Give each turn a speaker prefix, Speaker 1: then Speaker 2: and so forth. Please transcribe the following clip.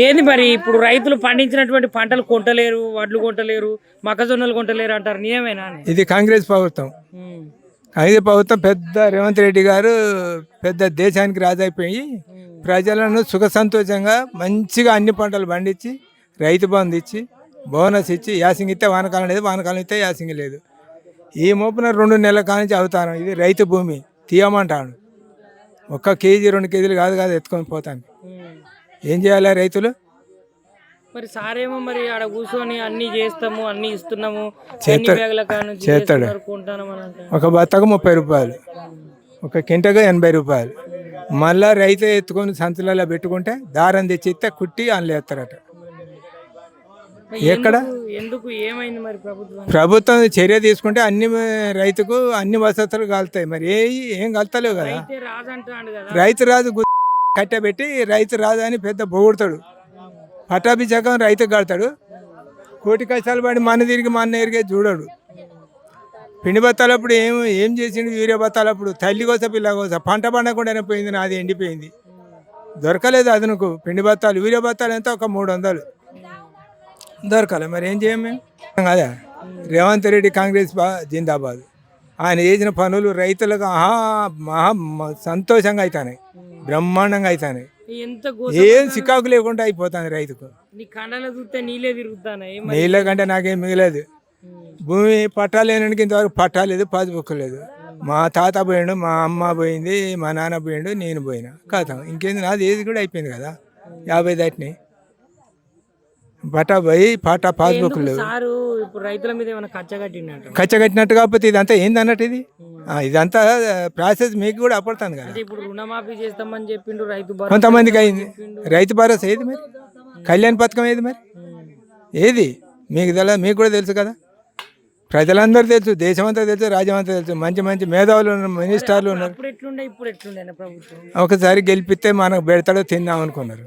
Speaker 1: ఏంది మరి ఇప్పుడు రైతులు పండించినటువంటి పంటలు కొంటలేరు, వడ్లు కొంటలేరు, మొక్కజొన్నలు కొంటలేరు అంటారు, నిజమేనా అని?
Speaker 2: ఇది కాంగ్రెస్ ప్రభుత్వం. కాంగ్రెస్ ప్రభుత్వం పెద్ద రేవంత్ రెడ్డి గారు పెద్ద దేశానికి రాజైపోయి ప్రజలను సుఖ సంతోషంగా మంచిగా అన్ని పంటలు పండించి రైతు బంధు ఇచ్చి బోనస్ ఇచ్చి యాసింగ్ ఇస్తే వానకాలం లేదు, వానకాలం ఇస్తే యాసింగ్ లేదు. ఈ మోపున 2 నెలల కానించి అవుతాను. ఇది రైతు భూమి తీయమంటాను. 1 కేజీ 2 కేజీలు కాదు ఎత్తుకొని పోతాను. ఏం చేయాలి రైతులు?
Speaker 1: మరి సారేమో మరి ఆడ కూర్చొని అన్ని చేస్తాము, అన్ని ఇస్తున్నాము,
Speaker 2: చేస్తాడు. ఒక బత్తకు 30 రూపాయలు, ఒక కింటకు 80 రూపాయలు. మళ్ళా రైతు ఎత్తుకొని సంచులలో పెట్టుకుంటే దారం తెచ్చి ఇస్తే కుట్టి అందులో ఎత్తారట. ఎక్కడ
Speaker 1: ఎందుకు ఏమైంది మరి?
Speaker 2: ప్రభుత్వం చర్య తీసుకుంటే అన్ని రైతుకు అన్ని వసతులు కలుతాయి. మరి ఏం కలుతలేవు కదా. రైతు రాజు కట్టబెట్టి రైతు రాజు అని పెద్ద పొగుడతాడు. పట్టాభిషేకం రైతుకు కడతాడు. కోటి కష్టాలు పడి మన తిరిగి మన ఎరిగే చూడడు. పిండి బత్తాలప్పుడు ఏం చేసిండు? యూరియా బత్తాలప్పుడు తల్లి కోస పిల్ల కోస పంట పండకుండానే పోయింది. నాది ఎండిపోయింది, దొరకలేదు అదనకు. పిండి బత్తాలు యూరియా బత్తాలు ఎంత? ఒక 300 దొరకాలి. మరి ఏం చేయం మేము కదా. రేవంత్ రెడ్డి కాంగ్రెస్ జిందాబాద్. ఆయన చేసిన పనులు రైతులకు మహా సంతోషంగా అవుతాయి, బ్రహ్మాండంగా అవుతాయి. ఏం సిక్కాకు లేకుండా అయిపోతుంది రైతుకు. నీళ్ళ కంటే నాకేం మిగలేదు. భూమి పట్టా లేనికి ఇంతవరకు పట్టా లేదు, పాస్బుక్ లేదు. మా తాత పోయిండు, మా అమ్మ పోయింది, మా నాన్న పోయిండు, నేను పోయినా కథ. ఇంకేంది, నాది ఏది కూడా అయిపోయింది కదా. 50 దాటిని పట్టా పోయి పట్టా పాస్బుక్ లేవు. కచ్చ కట్టినట్టు కాకపోతే ఇదంతా ఏంది అన్నట్టు? ఇదంతా ప్రాసెస్ మీకు కూడా అప్పడుతుంది కదా. కొంతమందికి అయింది. రైతు భరోసా ఏది మరి? కళ్యాణ్ పథకం ఏది మరి? ఏది మీకు కూడా తెలుసు కదా. ప్రజలందరూ తెలుసు, దేశం అంతా తెలుసు, రాజ్యం అంతా తెలుసు. మంచి మంచి మేధావులు ఉన్నారు, మినిస్టర్లు ఉన్నారు. ఒకసారి గెలిపిస్తే మనకు పెడతాడో తిందాం అనుకున్నారు.